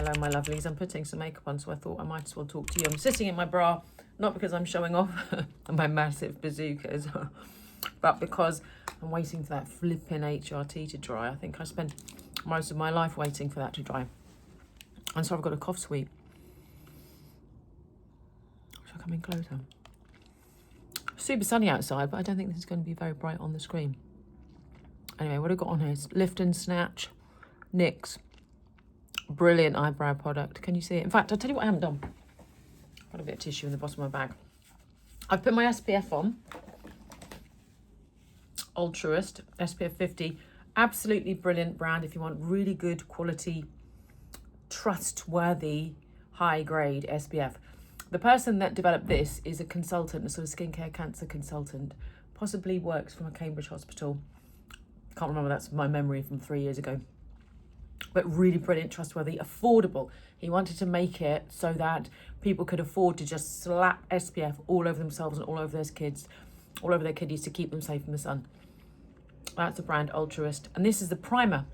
Hello, my lovelies. I'm putting some makeup on, so I thought I might as well talk to you. I'm sitting in my bra, not because I'm showing off my massive bazookas, but because I'm waiting for that flipping HRT to dry. I think I spent most of my life waiting for that to dry. And so I've got a cough sweep. Shall I come in closer? Super sunny outside, but I don't think this is going to be very bright on the screen. Anyway, what I've got on here is Lift and Snatch, NYX. Brilliant eyebrow product. Can you see it? In fact, I'll tell you what I haven't done. I've got a bit of tissue in the bottom of my bag. I've put my SPF on. Altruist SPF 50. Absolutely brilliant brand if you want really good quality, trustworthy, high grade SPF. The person that developed this is a consultant, a sort of skincare cancer consultant, possibly works from a Cambridge hospital. Can't remember, that's my memory from 3 years ago. But really brilliant, trustworthy, affordable. He wanted to make it so that people could afford to just slap SPF all over themselves and all over their kids, all over their kiddies to keep them safe from the sun. That's the brand Altruist. And this is the primer,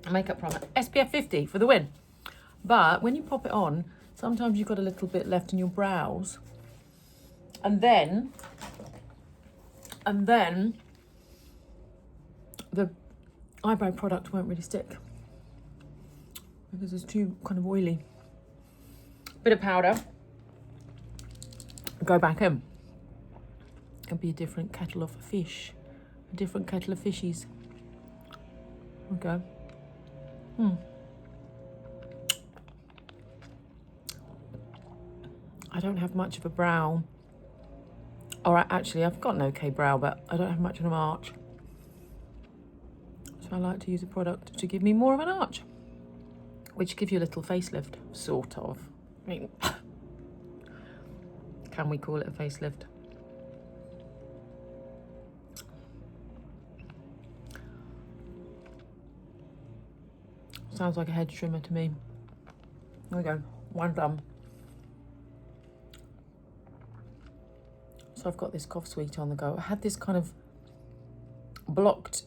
a makeup primer, SPF 50 for the win. But when you pop it on, sometimes you've got a little bit left in your brows. And then the eyebrow product won't really stick because it's too kind of oily. Bit of powder, go back in. It'll be a different kettle of fish, a different kettle of fishies. Okay. I don't have much of a brow, or actually I've got an okay brow, but I don't have much of an arch. So I like to use a product to give me more of an arch, which gives you a little facelift, sort of. I mean, can we call it a facelift? Sounds like a head trimmer to me. There we go, one done. So I've got this cough sweet on the go. I had this kind of blocked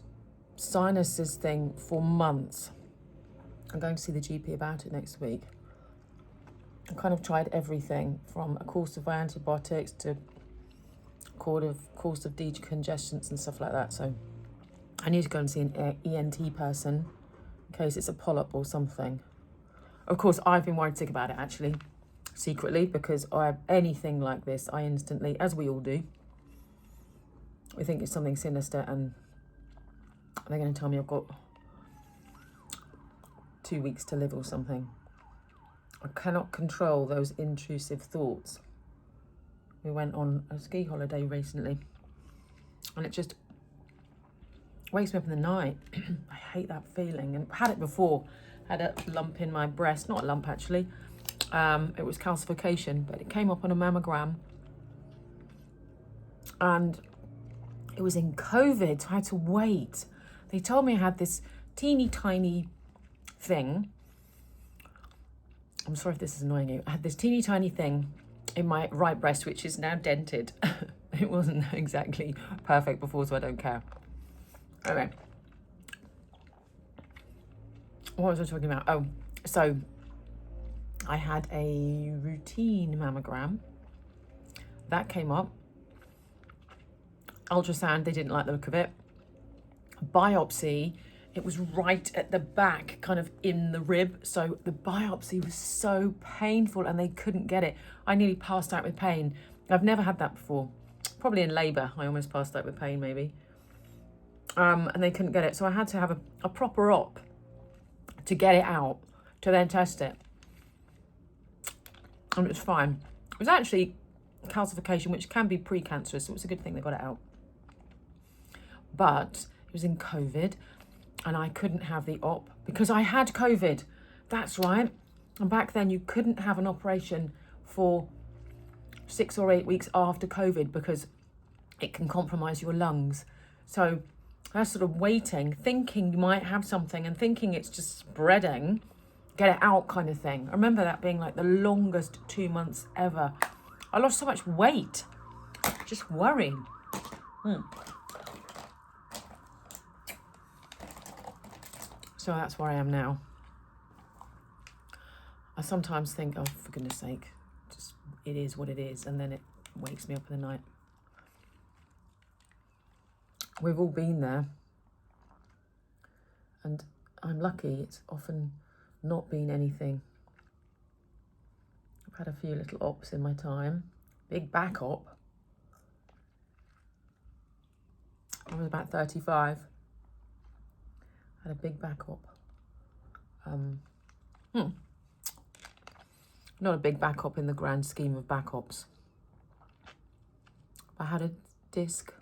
sinuses thing for months. I'm going to see the GP about it next week. I kind of tried everything from a course of antibiotics to a course of decongestants and stuff like that. So I need to go and see an ENT person in case it's a polyp or something. Of course, I've been worried sick about it actually, secretly, because anything like this, I instantly, as we all do, we think it's something sinister, and they're going to tell me I've got 2 weeks to live or something. I cannot control those intrusive thoughts. We went on a ski holiday recently, and it just wakes me up in the night. I hate that feeling, and had it before. Had a lump in my breast, not a lump actually. It was calcification, but it came up on a mammogram, and it was in COVID, so I had to wait. They told me I had this teeny tiny thing. I'm sorry if this is annoying you. I had this teeny tiny thing in my right breast, which is now dented. It wasn't exactly perfect before, so I don't care. Anyway, what was I talking about? Oh, so I had a routine mammogram. That came up. Ultrasound, they didn't like the look of it. Biopsy, it was right at the back, kind of in the rib. So the biopsy was so painful and they couldn't get it. I nearly passed out with pain. I've never had that before. Probably in labour, I almost passed out with pain maybe. And they couldn't get it. So I had to have a proper op to get it out, to then test it. And it was fine. It was actually calcification, which can be precancerous, so it's a good thing they got it out. But it was in COVID, and I couldn't have the op because I had COVID. That's right. And back then you couldn't have an operation for 6 or 8 weeks after COVID because it can compromise your lungs. So I was sort of waiting, thinking you might have something and thinking it's just spreading, get it out kind of thing. I remember that being like the longest 2 months ever. I lost so much weight, just worrying. So that's where I am now. I sometimes think, oh, for goodness sake, just it is what it is, and then it wakes me up in the night. We've all been there, and I'm lucky it's often not been anything. I've had a few little ops in my time. Big back op. I was about 35. Had a big back op. Not a big back op in the grand scheme of back ops. I had a disc,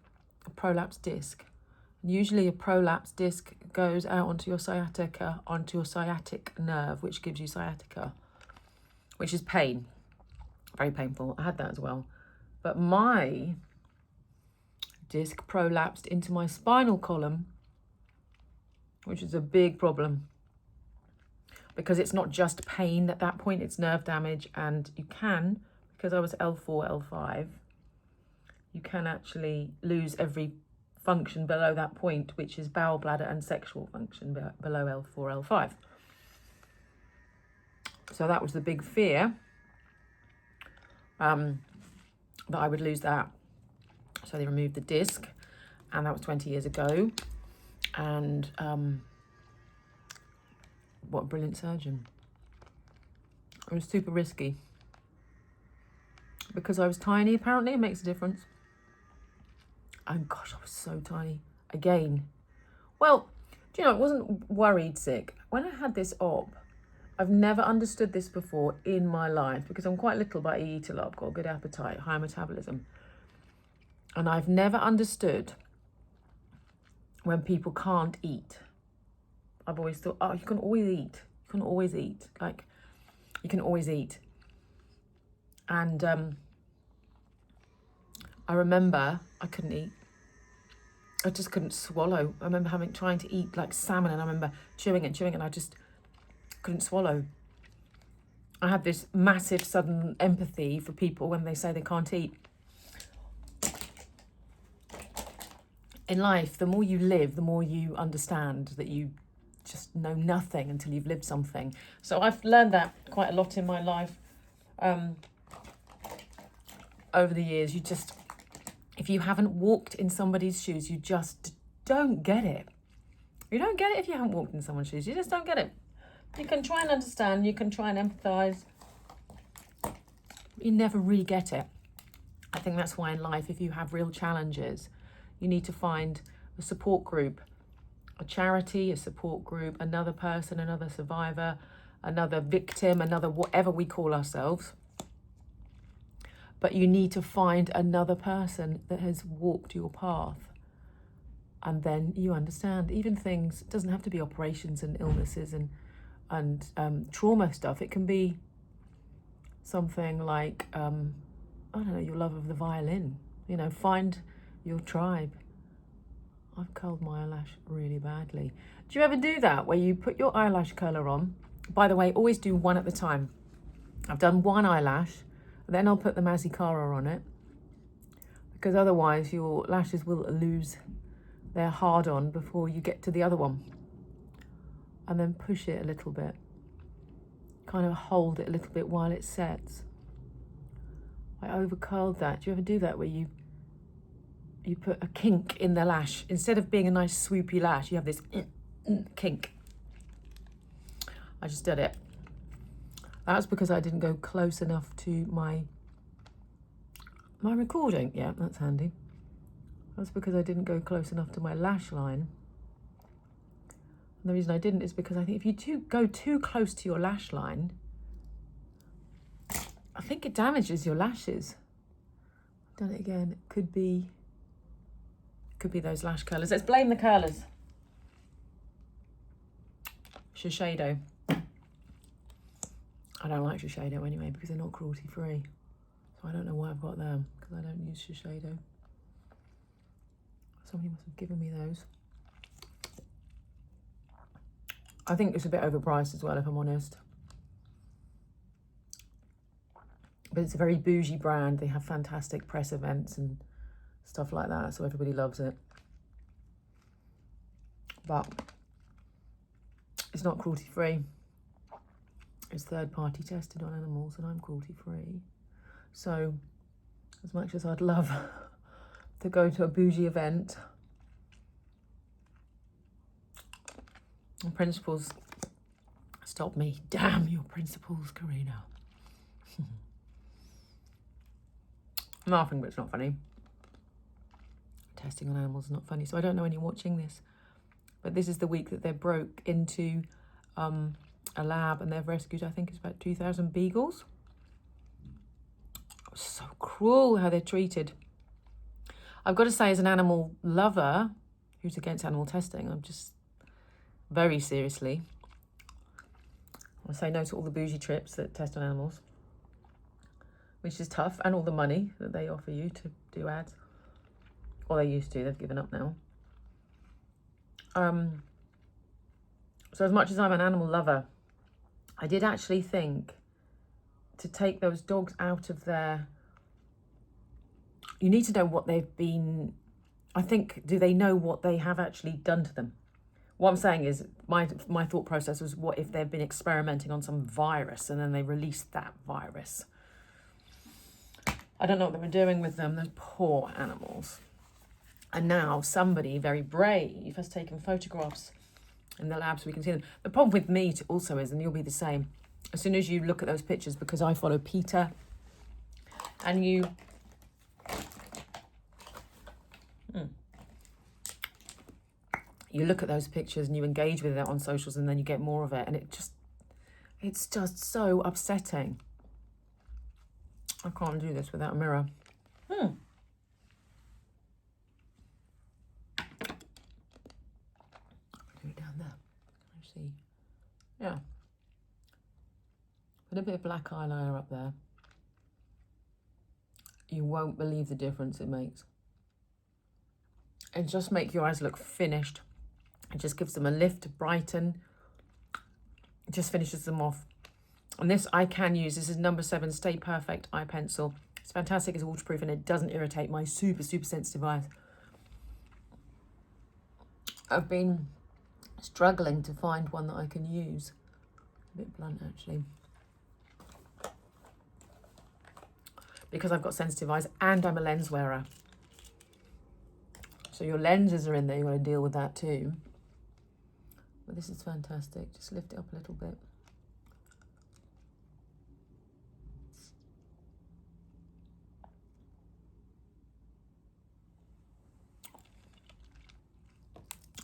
a prolapse disc. Usually a prolapse disc goes out onto your sciatica, onto your sciatic nerve, which gives you sciatica, which is pain. Very painful. I had that as well. But my disc prolapsed into my spinal column, which is a big problem because it's not just pain at that point, it's nerve damage. And you can, because I was L4, L5, you can actually lose every function below that point, which is bowel, bladder and sexual function below L4, L5. So that was the big fear, that I would lose that. So they removed the disc, and that was 20 years ago. And what a brilliant surgeon. It was super risky. Because I was tiny, apparently, it makes a difference. And gosh, I was so tiny. Again. Well, do you know, I wasn't worried sick. When I had this op, I've never understood this before in my life, because I'm quite little, but I eat a lot. I've got a good appetite, high metabolism. And I've never understood when people can't eat. I've always thought, oh, you can always eat. You can always eat. Like, you can always eat. And I remember I couldn't eat. I just couldn't swallow. I remember trying to eat like salmon, and I remember chewing and I just couldn't swallow. I had this massive sudden empathy for people when they say they can't eat. In life, the more you live, the more you understand that you just know nothing until you've lived something. So I've learned that quite a lot in my life over the years. You just, if you haven't walked in somebody's shoes, you just don't get it. You don't get it if you haven't walked in someone's shoes. You just don't get it. You can try and understand, you can try and empathise. You never really get it. I think that's why in life, if you have real challenges, you need to find a support group, a charity, a support group, another person, another survivor, another victim, another whatever we call ourselves. But you need to find another person that has walked your path. And then you understand even things, it doesn't have to be operations and illnesses and trauma stuff. It can be something like, I don't know, your love of the violin. You know, find your tribe. I've curled my eyelash really badly. Do you ever do that where you put your eyelash curler on? By the way, always do one at a time. I've done one eyelash, then I'll put the mascara on it, because otherwise your lashes will lose their hard on before you get to the other one. And then push it a little bit. Kind of hold it a little bit while it sets. I over curled that. Do you ever do that where you put a kink in the lash? Instead of being a nice swoopy lash, you have this kink. I just did it. That's because I didn't go close enough to my recording. Yeah, that's handy. That's because I didn't go close enough to my lash line. And the reason I didn't is because I think if you go too close to your lash line, I think it damages your lashes. I've done it again. It could be those lash curlers. Let's blame the curlers. Shiseido. I don't like Shiseido anyway because they're not cruelty free. So I don't know why I've got them, because I don't use Shiseido. Somebody must have given me those. I think it's a bit overpriced as well, if I'm honest. But it's a very bougie brand. They have fantastic press events and stuff like that, so everybody loves it. But it's not cruelty free. It's third-party tested on animals and I'm cruelty-free. So, as much as I'd love to go to a bougie event, the principles stop me. Damn your principles, Karina. I'm laughing, but it's not funny. Testing on animals is not funny. So I don't know when you're watching this, but this is the week that they broke into a lab and they've rescued, I think it's about 2,000 beagles. It was so cruel how they're treated. I've got to say, as an animal lover who's against animal testing, I'm just very seriously, I say no to all the bougie trips that test on animals, which is tough, and all the money that they offer you to do ads. Or they used to, they've given up now. So as much as I'm an animal lover, I did actually think to take those dogs out of their... You need to know what they've been... I think, do they know what they have actually done to them? What I'm saying is, my thought process was, what if they've been experimenting on some virus and then they released that virus? I don't know what they were doing with them, those poor animals. And now somebody very brave has taken photographs in the lab so we can see them. The problem with me also is, and you'll be the same, as soon as you look at those pictures, because I follow Peter, and you look at those pictures and you engage with it on socials, and then you get more of it, and it's just so upsetting. I can't do this without a mirror. Down there. I see. Yeah. Put a bit of black eyeliner up there. You won't believe the difference it makes. And just make your eyes look finished. It just gives them a lift, brighten. It just finishes them off. And this I can use. This is number 7 Stay Perfect eye pencil. It's fantastic. It's waterproof and it doesn't irritate my super sensitive eyes. I've been struggling to find one that I can use. A bit blunt, actually. Because I've got sensitive eyes and I'm a lens wearer. So your lenses are in there. You've got to deal with that too. But this is fantastic. Just lift it up a little bit.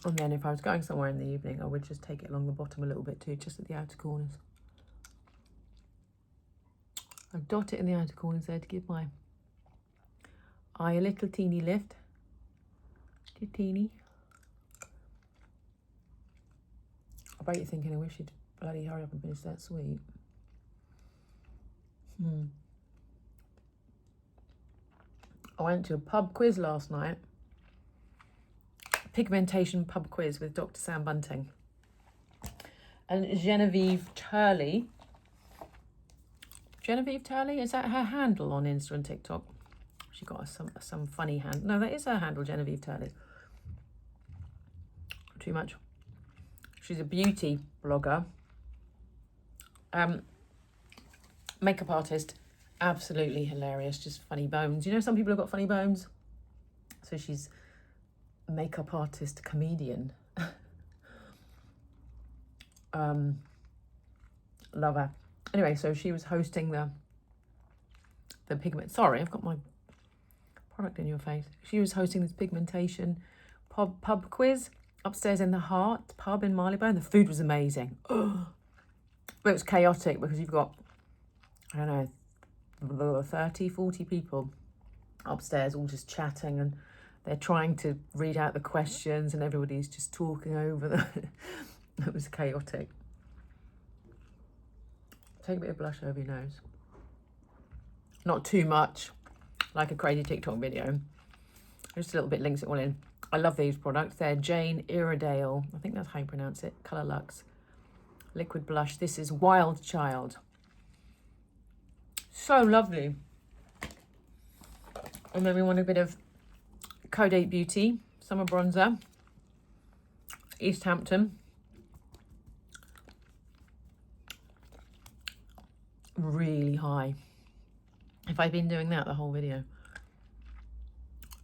And then if I was going somewhere in the evening, I would just take it along the bottom a little bit too, just at the outer corners. I dot it in the outer corners there to give my eye a little teeny lift. Teeny. I bet you're thinking, I wish you'd bloody hurry up and finish that sweet. I went to a pub quiz last night. Pigmentation pub quiz with Dr. Sam Bunting. And Genevieve Turley. Genevieve Turley? Is that her handle on Insta and TikTok? She got some funny handle. No, that is her handle, Genevieve Turley. Too much. She's a beauty blogger. Makeup artist. Absolutely hilarious. Just funny bones. You know, some people have got funny bones. So she's a makeup artist, comedian. Love her. Anyway, so she was hosting the pigment. Sorry, I've got my product in your face. She was hosting this pigmentation pub quiz upstairs in the Heart pub in Marylebone. The food was amazing. But it was chaotic because you've got, I don't know, 30, 40 people upstairs all just chatting, and they're trying to read out the questions and everybody's just talking over them. It was chaotic. Take a bit of blush over your nose. Not too much, like a crazy TikTok video. Just a little bit, links it all in. I love these products. They're Jane Iredale. I think that's how you pronounce it. Colour Luxe. Liquid blush. This is Wild Child. So lovely. And then we want a bit of Code8 Beauty. Summer bronzer. East Hampton. really high. If I've been doing that the whole video.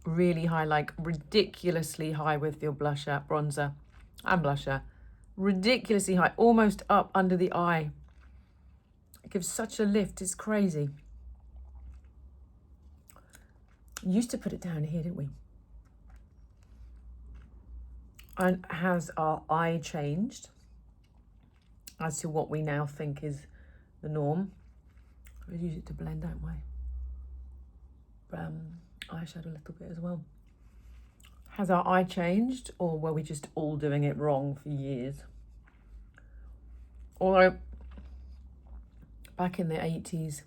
Really high, like ridiculously high with your blusher, bronzer and blusher. Ridiculously high, almost up under the eye. It gives such a lift, it's crazy. Used to put it down here, didn't we? And has our eye changed as to what we now think is the norm? I use it to blend out my eyeshadow a little bit as well. Has our eye changed, or were we just all doing it wrong for years? Although back in the 80s,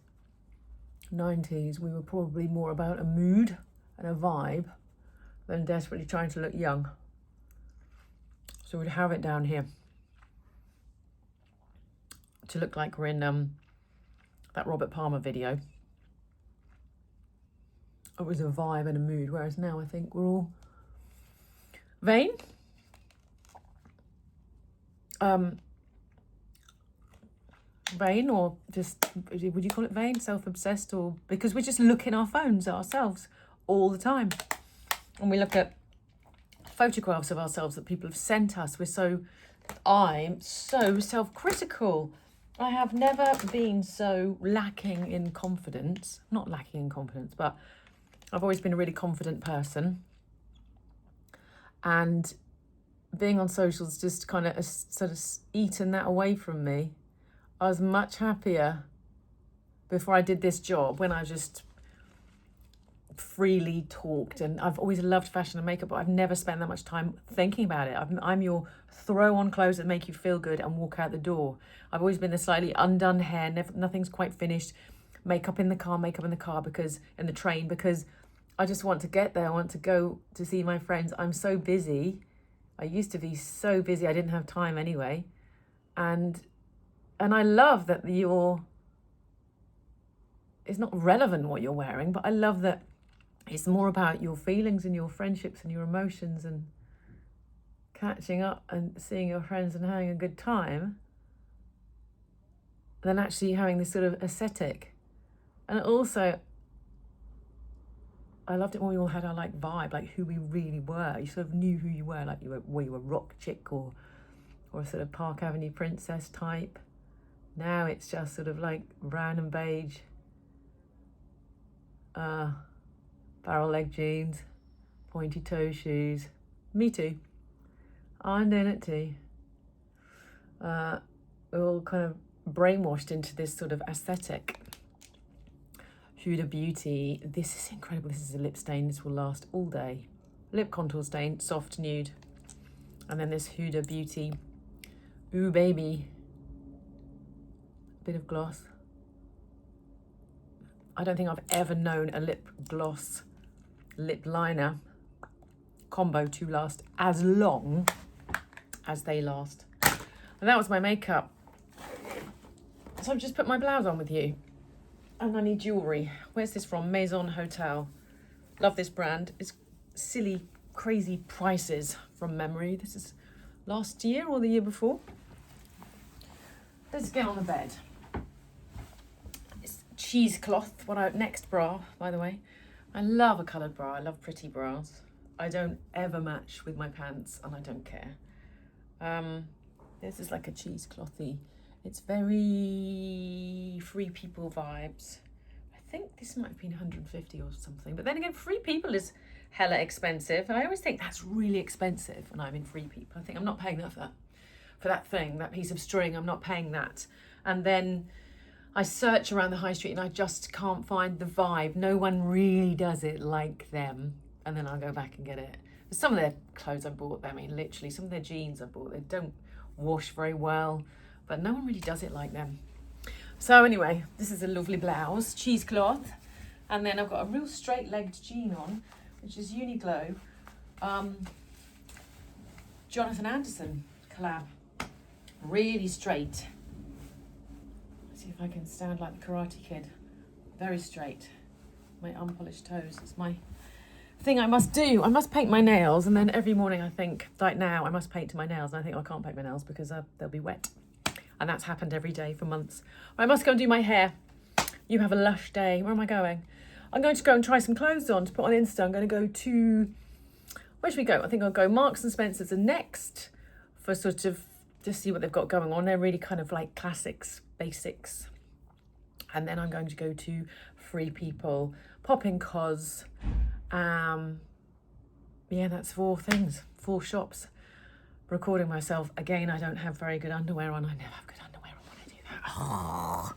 90s, we were probably more about a mood and a vibe than desperately trying to look young. So we'd have it down here to look like we're in that Robert Palmer video. It was a vibe and a mood, whereas now I think we're all vain. Vain, or just, would you call it vain? Self-obsessed, or because we're just looking our phones at ourselves all the time. And we look at photographs of ourselves that people have sent us. I'm so self-critical. I have never been so lacking in confidence. Not lacking in confidence, but I've always been a really confident person. And being on socials just kind of sort of eaten that away from me. I was much happier before I did this job, when I just freely talked. And I've always loved fashion and makeup, but I've never spent that much time thinking about it. I'm your throw on clothes that make you feel good and walk out the door. I've always been the slightly undone hair, nothing's quite finished, makeup in the car because in the train, because I just want to get there. I want to go to see my friends. I'm so busy. I used to be so busy. I didn't have time anyway. And I love that it's not relevant what you're wearing, but I love that it's more about your feelings and your friendships and your emotions and catching up and seeing your friends and having a good time than actually having this sort of aesthetic. And also, I loved it when we all had our like vibe, like who we really were. You sort of knew who you were, like you were rock chick or a sort of Park Avenue princess type. Now it's just sort of like brown and beige, barrel leg jeans, pointy toe shoes. Me too. I'm doing it too. We're all kind of brainwashed into this sort of aesthetic. Huda Beauty. This is incredible. This is a lip stain. This will last all day. Lip contour stain, soft nude. And then this Huda Beauty Ooh Baby. Bit of gloss. I don't think I've ever known a lip gloss, lip liner combo to last as long as they last. And that was my makeup. So I've just put my blouse on with you. And I need jewellery. Where's this from? Maison Hotel. Love this brand. It's silly, crazy prices from memory. This is last year or the year before. Let's get on the bed. It's cheesecloth. Next bra, by the way. I love a coloured bra. I love pretty bras. I don't ever match with my pants, and I don't care. This is like a cheeseclothy. It's very Free People vibes. I think this might have been 150 or something. But then again, Free People is hella expensive. And I always think that's really expensive when I'm in Free People. I think I'm not paying that for that thing, that piece of string. I'm not paying that. And then I search around the high street and I just can't find the vibe. No one really does it like them. And then I'll go back and get it. Some of their clothes I bought, I mean, literally, some of their jeans I bought, they don't wash very well. But no one really does it like them. So anyway, this is a lovely blouse, cheesecloth. And then I've got a real straight-legged jean on, which is Uniqlo. Jonathan Anderson collab. Really straight. Let's see if I can stand like the Karate Kid. Very straight. My unpolished toes. It's my thing I must do. I must paint my nails. And then every morning I think, like now, I must paint to my nails. And I think I can't paint my nails because they'll be wet. And that's happened every day for months. I must go and do my hair. You have a lush day. Where am I going? I'm going to go and try some clothes on to put on Insta. I'm going to go to, where should we go? I think I'll go Marks and Spencer's and Next for sort of, just see what they've got going on. They're really kind of like classics, basics. And then I'm going to go to Free People, pop in Cos. Yeah, that's 4 things, 4 shops. Recording myself. Again, I don't have very good underwear on. I never have good underwear on when I do that. Oh.